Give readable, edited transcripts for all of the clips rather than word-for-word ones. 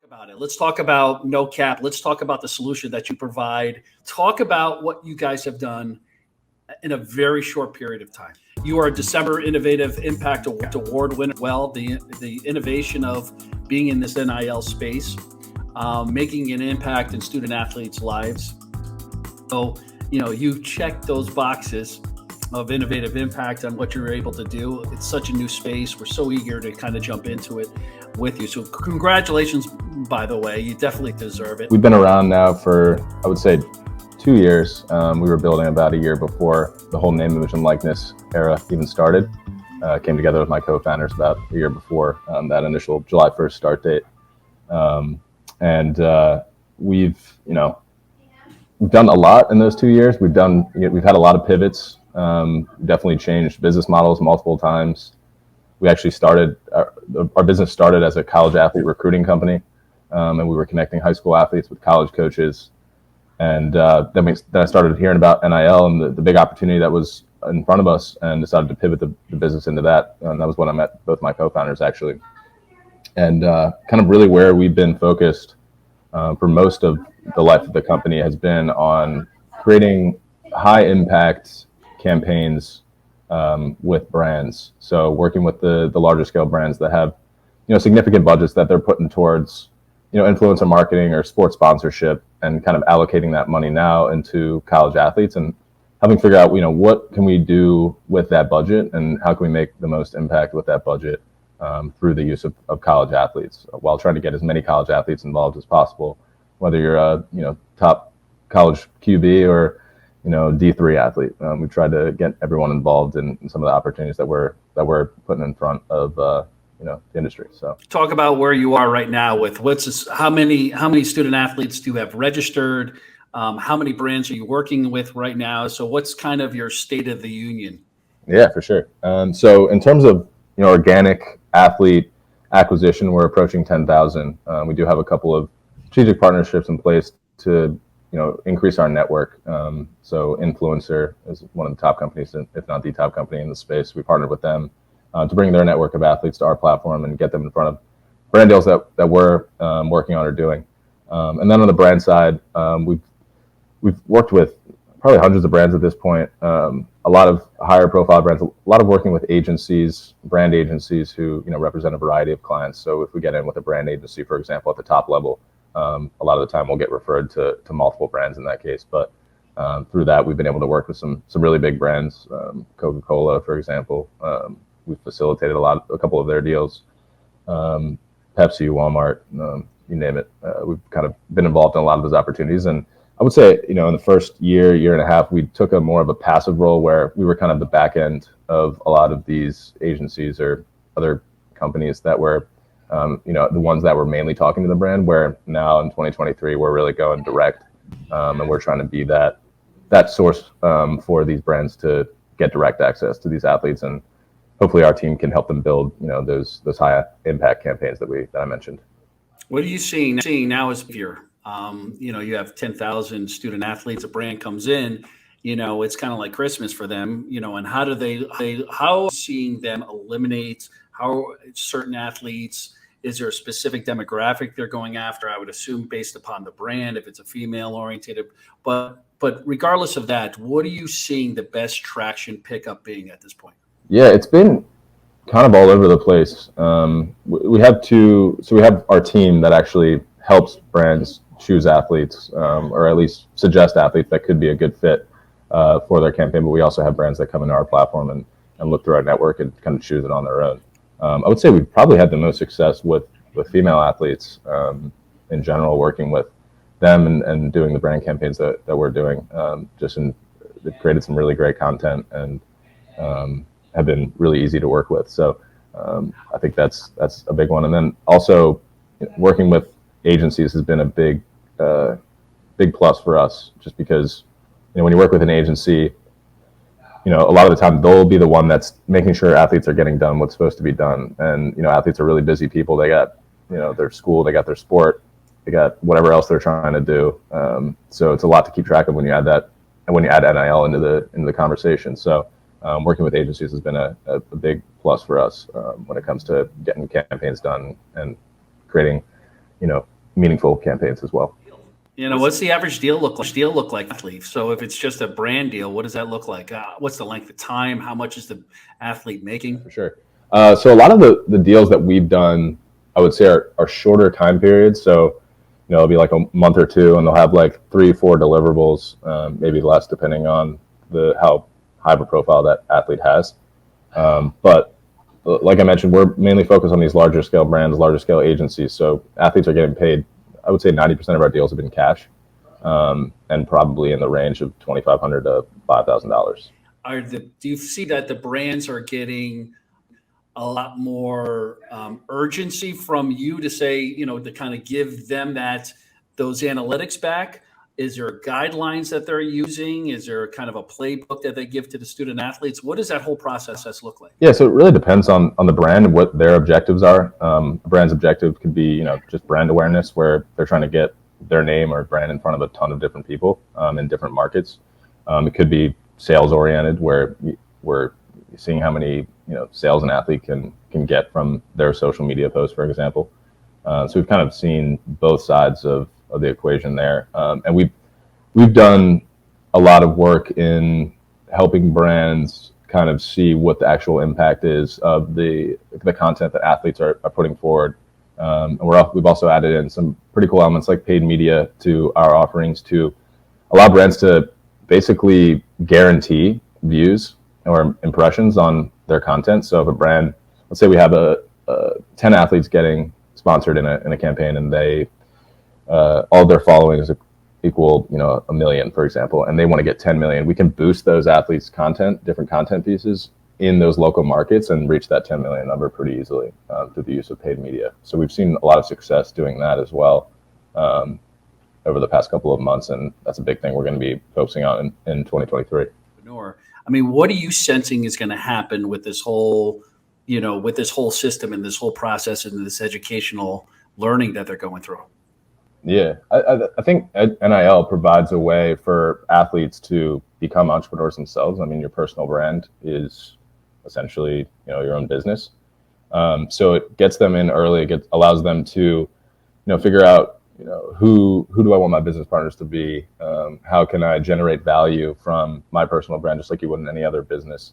About it. Let's talk about NOCAP. Let's talk about the solution that you provide. Talk about what you guys have done in a very short period of time. You are a December Innovative Impact Award winner. Well, the innovation of being in this NIL space, making an impact in student athletes' lives. So, you check those boxes of innovative impact on what you're able to do. It's such a new space. We're so eager to kind of jump into it with you. So congratulations, by the way. You definitely deserve it. We've been around now for, I would say, 2 years. We were building about a year before the whole name, image, and likeness era even started. Came together with my co-founders about a year before that initial July 1st start date. We've done a lot in those 2 years. We've had a lot of pivots. Definitely changed business models multiple times. We actually started, our business started as a college athlete recruiting company, and we were connecting high school athletes with college coaches. And then I started hearing about NIL and the big opportunity that was in front of us, and decided to pivot the business into that. And that was when I met both my co-founders, actually. And kind of really where we've been focused for most of the life of the company has been on creating high impact campaigns with brands. So working with the larger scale brands that have significant budgets that they're putting towards influencer marketing or sports sponsorship, and kind of allocating that money now into college athletes and helping figure out what can we do with that budget and how can we make the most impact with that budget through the use of college athletes, while trying to get as many college athletes involved as possible, whether you're a top college QB or D3 athlete. We tried to get everyone involved in some of the opportunities that we're putting in front of the industry. So talk about where you are right now with how many student athletes do you have registered? How many brands are you working with right now? So what's kind of your state of the union? Yeah, for sure. So in terms of organic athlete acquisition, we're approaching 10,000. We do have a couple of strategic partnerships in place to increase our network. So Influencer is one of the top companies, if not the top company in the space. We partnered with them to bring their network of athletes to our platform and get them in front of brand deals that we're working on or doing. And then on the brand side, we've worked with probably hundreds of brands at this point. A lot of higher profile brands, a lot of working with agencies, brand agencies who represent a variety of clients. So if we get in with a brand agency, for example, at the top level, a lot of the time we'll get referred to multiple brands in that case. But through that, we've been able to work with some really big brands, Coca-Cola, for example. We've facilitated a couple of their deals, Pepsi, Walmart, you name it. We've kind of been involved in a lot of those opportunities. And I would say, in the first year and a half, we took a more of a passive role where we were kind of the back end of a lot of these agencies or other companies that were the ones that were mainly talking to the brand, where now in 2023, we're really going direct, and we're trying to be that source for these brands to get direct access to these athletes. And hopefully our team can help them build, those high impact campaigns that I mentioned. What are you seeing now as year? You have 10,000 student athletes, a brand comes in, it's kind of like Christmas for them, and how seeing them eliminate how certain athletes? Is there a specific demographic they're going after? I would assume based upon the brand, if it's a female oriented, but regardless of that, what are you seeing the best traction pickup being at this point? Yeah, it's been kind of all over the place. We have our team that actually helps brands choose athletes, or at least suggest athletes that could be a good fit for their campaign. But we also have brands that come into our platform and look through our network and kind of choose it on their own. I would say we've probably had the most success with female athletes in general, working with them and doing the brand campaigns that we're doing. They've created some really great content and have been really easy to work with. So I think that's a big one. And then also working with agencies has been a big plus for us, just because when you work with an agency, a lot of the time they'll be the one that's making sure athletes are getting done what's supposed to be done. And athletes are really busy people. They got their school, they got their sport, they got whatever else they're trying to do. So it's a lot to keep track of when you add that, and when you add NIL into the conversation. So working with agencies has been a big plus for us when it comes to getting campaigns done and creating meaningful campaigns as well. What's the average deal look like athlete? So if it's just a brand deal, what does that look like? What's the length of time? How much is the athlete making? For sure. So a lot of the deals that we've done, I would say, are shorter time periods. So, it'll be like a month or two, and they'll have like 3-4 deliverables, maybe less, depending on how high of a profile that athlete has. But like I mentioned, we're mainly focused on these larger scale brands, larger scale agencies. So athletes are getting paid. I would say 90% of our deals have been cash, and probably in the range of $2,500 to $5,000. Do you see that the brands are getting a lot more urgency from you to say, to kind of give them those analytics back? Is there guidelines that they're using? Is there kind of a playbook that they give to the student athletes? What does that whole process look like? Yeah, so it really depends on the brand and what their objectives are. A brand's objective could be, just brand awareness, where they're trying to get their name or brand in front of a ton of different people in different markets. It could be sales oriented, where we're seeing how many sales an athlete can get from their social media posts, for example. So we've kind of seen both sides of the equation there, and we've done a lot of work in helping brands kind of see what the actual impact is of the content that athletes are putting forward. And we've also added in some pretty cool elements like paid media to our offerings to allow brands to basically guarantee views or impressions on their content. So if a brand, let's say we have 10 athletes getting sponsored in a campaign, and they all of their following is equal, 1 million, for example, and they want to get 10 million. We can boost those athletes' different content pieces in those local markets and reach that 10 million number pretty easily through the use of paid media. So we've seen a lot of success doing that as well over the past couple of months, and that's a big thing we're going to be focusing on in 2023. I mean, what are you sensing is going to happen with this whole, with this whole system and this whole process and this educational learning that they're going through? Yeah, I think NIL provides a way for athletes to become entrepreneurs themselves. I mean, your personal brand is essentially, your own business. So it gets them in early. It allows them to, figure out, who do I want my business partners to be? How can I generate value from my personal brand, just like you would in any other business?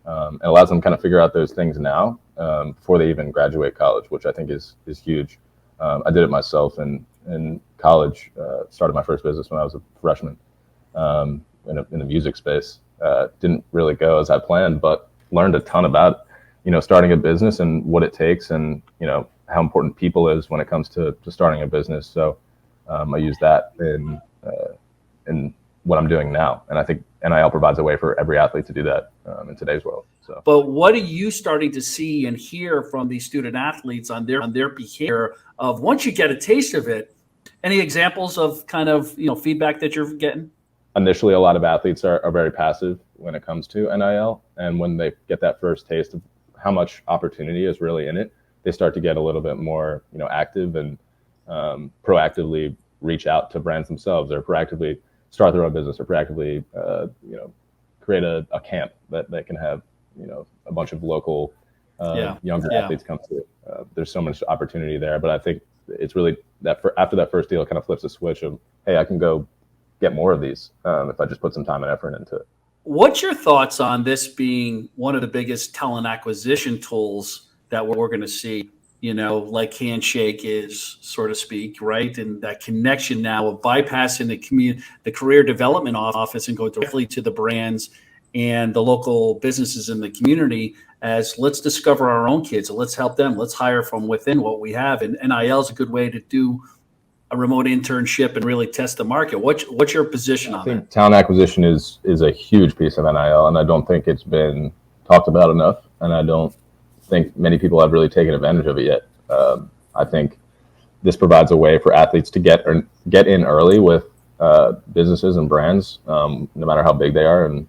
It allows them kind of figure out those things now before they even graduate college, which I think is huge. I did it myself in college. Started my first business when I was a freshman in the music space. Didn't really go as I planned, but learned a ton about starting a business and what it takes, and how important people is when it comes to starting a business. So I use that in what I'm doing now, and I think NIL provides a way for every athlete to do that in today's world. So, but what are you starting to see and hear from these student athletes on their behavior of once you get a taste of it? Any examples of kind of feedback that you're getting? Initially, a lot of athletes are very passive when it comes to NIL, and when they get that first taste of how much opportunity is really in it, they start to get a little bit more active and proactively reach out to brands themselves, or proactively start their own business, or proactively create a camp that can have a bunch of local younger athletes come to it. There's so much opportunity there, but I think it's really that after that first deal, it kind of flips a switch of, hey, I can go get more of these if I just put some time and effort into it. What's your thoughts on this being one of the biggest talent acquisition tools that we're going to see, like Handshake is, so to speak, right? And that connection now of bypassing the career development office and go directly to the brands and the local businesses in the community as let's discover our own kids and let's help them. Let's hire from within what we have. And NIL is a good way to do a remote internship and really test the market. What's your position on that? I think talent acquisition is a huge piece of NIL, and I don't think it's been talked about enough, and I don't think many people have really taken advantage of it yet. I think this provides a way for athletes to get in early with businesses and brands, no matter how big they are, and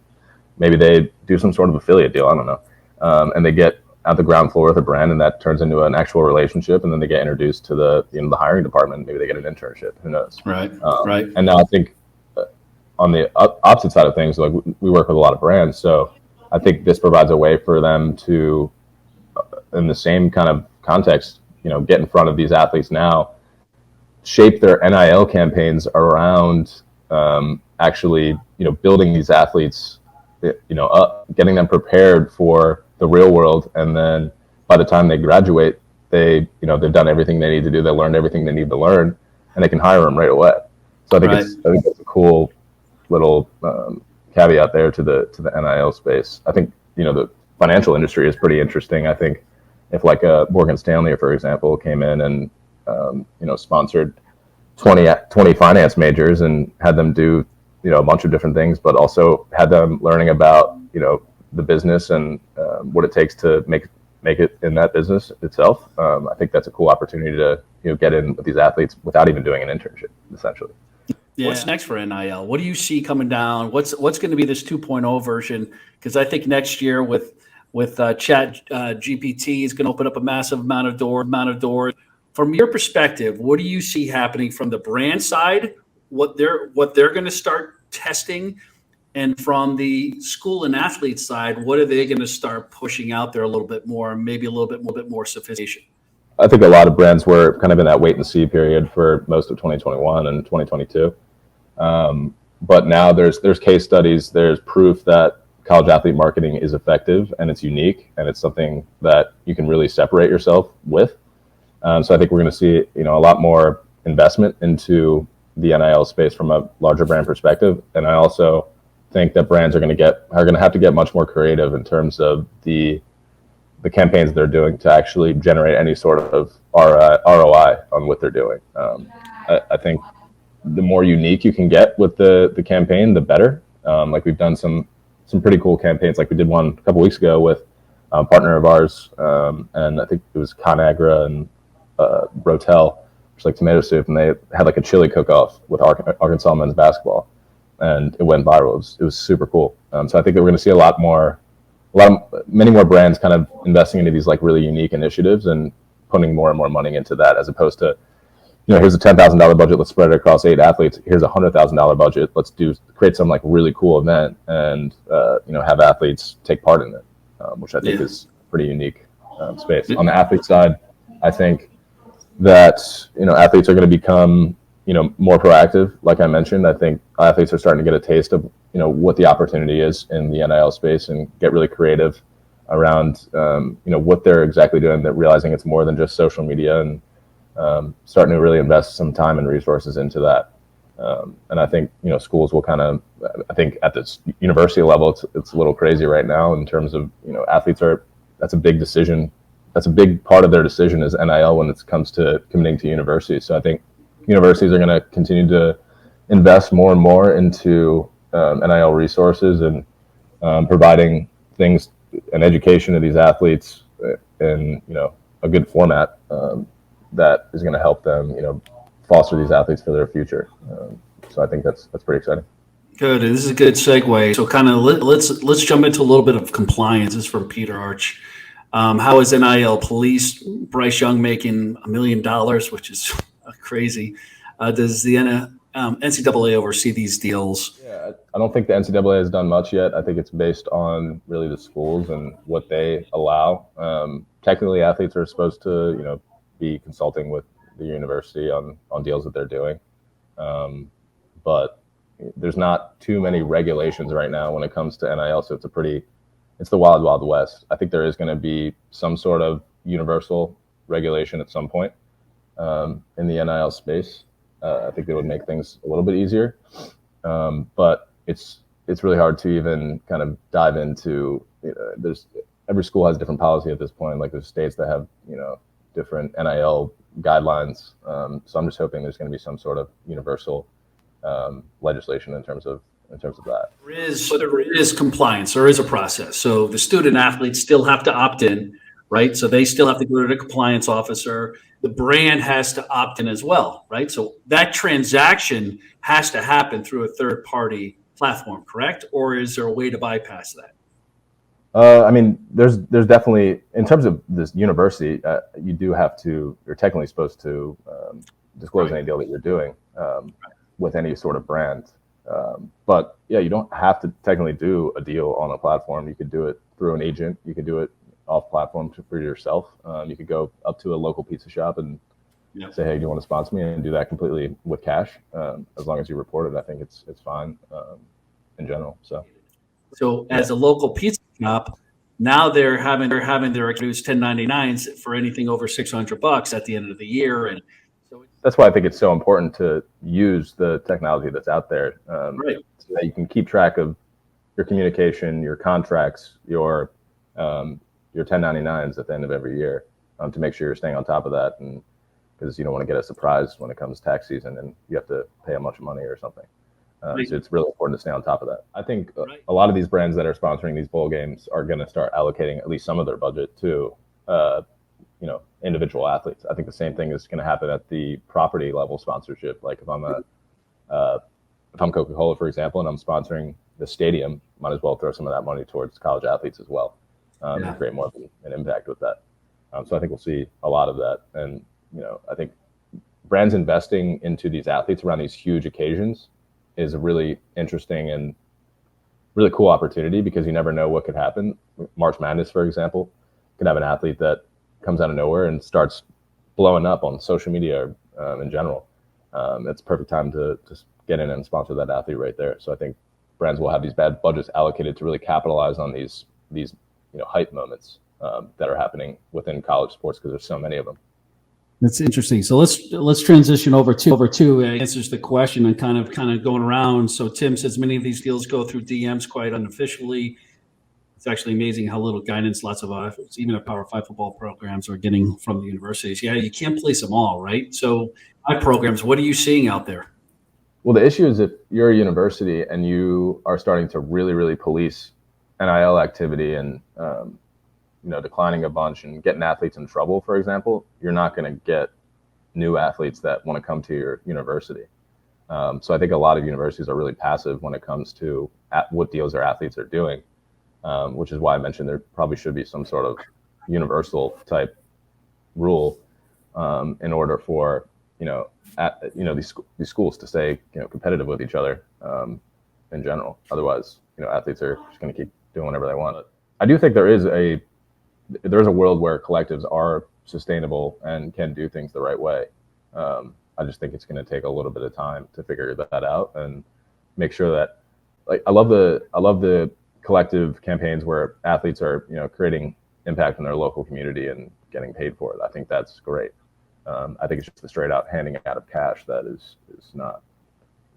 maybe they do some sort of affiliate deal, I don't know, and they get at the ground floor with a brand, and that turns into an actual relationship, and then they get introduced to the hiring department. Maybe they get an internship. Who knows? Right. And now I think on the opposite side of things, like we work with a lot of brands, so I think this provides a way for them to, in the same kind of context, get in front of these athletes now, shape their NIL campaigns around actually, building these athletes, up, getting them prepared for the real world, and then by the time they graduate, they've done everything they need to do. They learned everything they need to learn, and they can hire them right away. So I think it's a cool little caveat there to the NIL space. I think the financial industry is pretty interesting. I think if like a Morgan Stanley, for example, came in and sponsored 20 finance majors and had them do a bunch of different things, but also had them learning about the business and what it takes to make it in that business itself. I think that's a cool opportunity to get in with these athletes without even doing an internship, essentially. Yeah. What's next for NIL? What do you see coming down? What's going to be this 2.0 version? Because I think next year with Chat GPT is going to open up a massive amount of doors. From your perspective, what do you see happening from the brand side? What they're going to start testing, and from the school and athlete side, what are they going to start pushing out there a little bit more, maybe a little bit more sophistication? I think a lot of brands were kind of in that wait and see period for most of 2021 and 2022. But now there's case studies, there's proof that college athlete marketing is effective and it's unique and it's something that you can really separate yourself with. So I think we're going to see, a lot more investment into the NIL space from a larger brand perspective. And I also think that brands are going to have to get much more creative in terms of the campaigns they're doing to actually generate any sort of ROI on what they're doing. I think the more unique you can get with the campaign, the better. Like we've done some pretty cool campaigns. Like we did one a couple weeks ago with a partner of ours, and I think it was ConAgra and Rotel, which is like tomato soup, and they had like a chili cook-off with Arkansas men's basketball, and it went viral. It was super cool. So I think that we're going to see many more brands kind of investing into these like really unique initiatives and putting more and more money into that, as opposed to, here's a $10,000 budget, let's spread it across 8 athletes. Here's a $100,000 budget, let's create some like really cool event and have athletes take part in it, which I think is pretty unique space. On the athlete side, I think that athletes are going to become more proactive. Like I mentioned, I think athletes are starting to get a taste of what the opportunity is in the NIL space and get really creative around what they're exactly doing. That realizing it's more than just social media, and starting to really invest some time and resources into that. And I think schools will I think at this university level, it's a little crazy right now in terms of athletes that's a big decision. That's a big part of their decision is NIL when it comes to committing to universities. So I think universities are going to continue to invest more and more into NIL resources and providing things and education to these athletes in a good format that is going to help them foster these athletes for their future. So I think that's pretty exciting. Good. This is a good segue. So kind of let's jump into a little bit of compliance. This is from Peter Arch. How is NIL police? Bryce Young making $1 million, which is crazy. Does the NCAA oversee these deals? Yeah, I don't think the NCAA has done much yet. I think it's based on really the schools and what they allow. Technically, athletes are supposed to, be consulting with the university on deals that they're doing. But there's not too many regulations right now when it comes to NIL. So it's the wild, wild west. I think there is going to be some sort of universal regulation at some point in the NIL space. I think it would make things a little bit easier. But it's really hard to even kind of dive into. Every school has different policy at this point. Like there's states that have different NIL guidelines. So I'm just hoping there's going to be some sort of universal legislation in terms of that. There is compliance. There is a process. So the student athletes still have to opt in, right? So they still have to go to the compliance officer. The brand has to opt in as well, right? So that transaction has to happen through a third-party platform, correct? Or is there a way to bypass that? I mean, there's definitely, in terms of this university, you're technically supposed to disclose any deal that you're doing with any sort of brand. But yeah, you don't have to technically do a deal on a platform. You could do it through an agent. You could do it off platform for yourself. You could go up to a local pizza shop and Yeah. say, hey, do you want to sponsor me, and do that completely with cash. As long as you report it, I think it's fine in general. So as a local pizza shop, now they're having their accrued 1099s for anything over $600 at the end of the year, and so that's why I think it's so important to use the technology that's out there, right. so that you can keep track of your communication, your contracts, your 1099s at the end of every year, to make sure you're staying on top of that, and because you don't want to get a surprise when it comes tax season and you have to pay a bunch of money or something. Right. So it's really important to stay on top of that. I think Right. a lot of these brands that are sponsoring these bowl games are going to start allocating at least some of their budget to, individual athletes. I think the same thing is going to happen at the property level sponsorship. Like if I'm Coca-Cola, for example, and I'm sponsoring the stadium, might as well throw some of that money towards college athletes as well, and create more of an impact with that. So I think we'll see a lot of that. And, I think brands investing into these athletes around these huge occasions is a really interesting and really cool opportunity, because you never know what could happen. March Madness, for example, could have an athlete that comes out of nowhere and starts blowing up on social media in general. It's a perfect time to just get in and sponsor that athlete right there. So I think brands will have these bad budgets allocated to really capitalize on these hype moments that are happening within college sports, because there's so many of them. That's interesting. So let's transition over to answers the question and kind of going around. So Tim says many of these deals go through DMs quite unofficially. It's actually amazing how little guidance lots of even our Power 5 football programs are getting from the universities. Yeah, you can't place them all, right? So my programs, what are you seeing out there? Well, the issue is if you're a university and you are starting to really, really police NIL activity and declining a bunch and getting athletes in trouble, for example, you're not going to get new athletes that want to come to your university. So I think a lot of universities are really passive when it comes to what deals their athletes are doing, which is why I mentioned there probably should be some sort of universal type rule in order for these schools to stay competitive with each other in general. Otherwise, athletes are just going to keep doing whatever they want. I do think there's a world where collectives are sustainable and can do things the right way. I just think it's going to take a little bit of time to figure that out and make sure that, like, I love the collective campaigns where athletes are, creating impact in their local community and getting paid for it. I think that's great. I think it's just the straight out handing out of cash that is not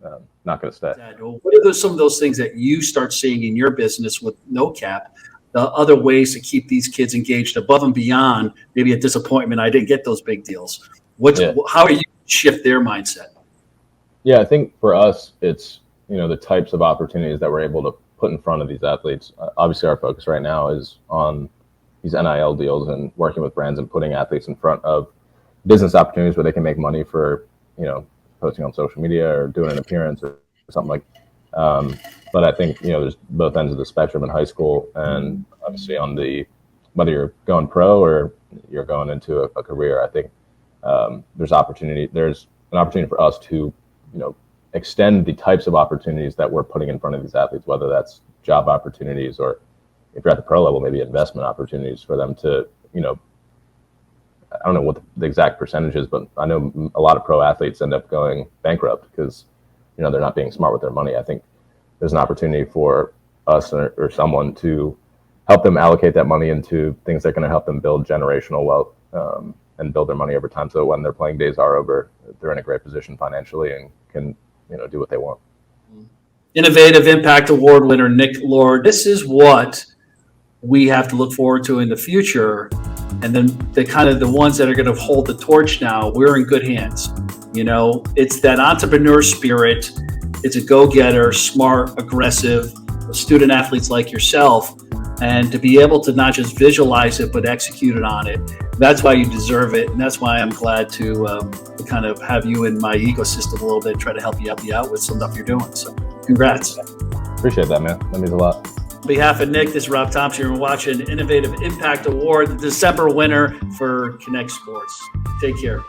going to stay. What are some of those things that you start seeing in your business with NOCAP? The other ways to keep these kids engaged above and beyond maybe a disappointment, I didn't get those big deals. How do you shift their mindset? Yeah, I think for us, it's, the types of opportunities that we're able to put in front of these athletes. Obviously, our focus right now is on these NIL deals and working with brands and putting athletes in front of business opportunities where they can make money for, posting on social media or doing an appearance or something like that. But I think, there's both ends of the spectrum in high school, and obviously whether you're going pro or you're going into a career, I think there's an opportunity for us to, extend the types of opportunities that we're putting in front of these athletes, whether that's job opportunities or, if you're at the pro level, maybe investment opportunities for them to, I don't know what the exact percentage is, but I know a lot of pro athletes end up going bankrupt because, they're not being smart with their money. I think there's an opportunity for us or someone to help them allocate that money into things that are going to help them build generational wealth and build their money over time. So when their playing days are over, they're in a great position financially and can, do what they want. Innovative Impact Award winner Nick Lord. This is what we have to look forward to in the future. And then the ones that are going to hold the torch now, we're in good hands. It's that entrepreneur spirit. It's a go-getter, smart, aggressive, student athletes like yourself. And to be able to not just visualize it, but execute it on it. That's why you deserve it. And that's why I'm glad to kind of have you in my ecosystem a little bit, try to help you out with some stuff you're doing. So congrats. Appreciate that, man. That means a lot. On behalf of Nick, this is Rob Thompson. You're watching Innovative Impact Award, the December winner for Connect Sports. Take care.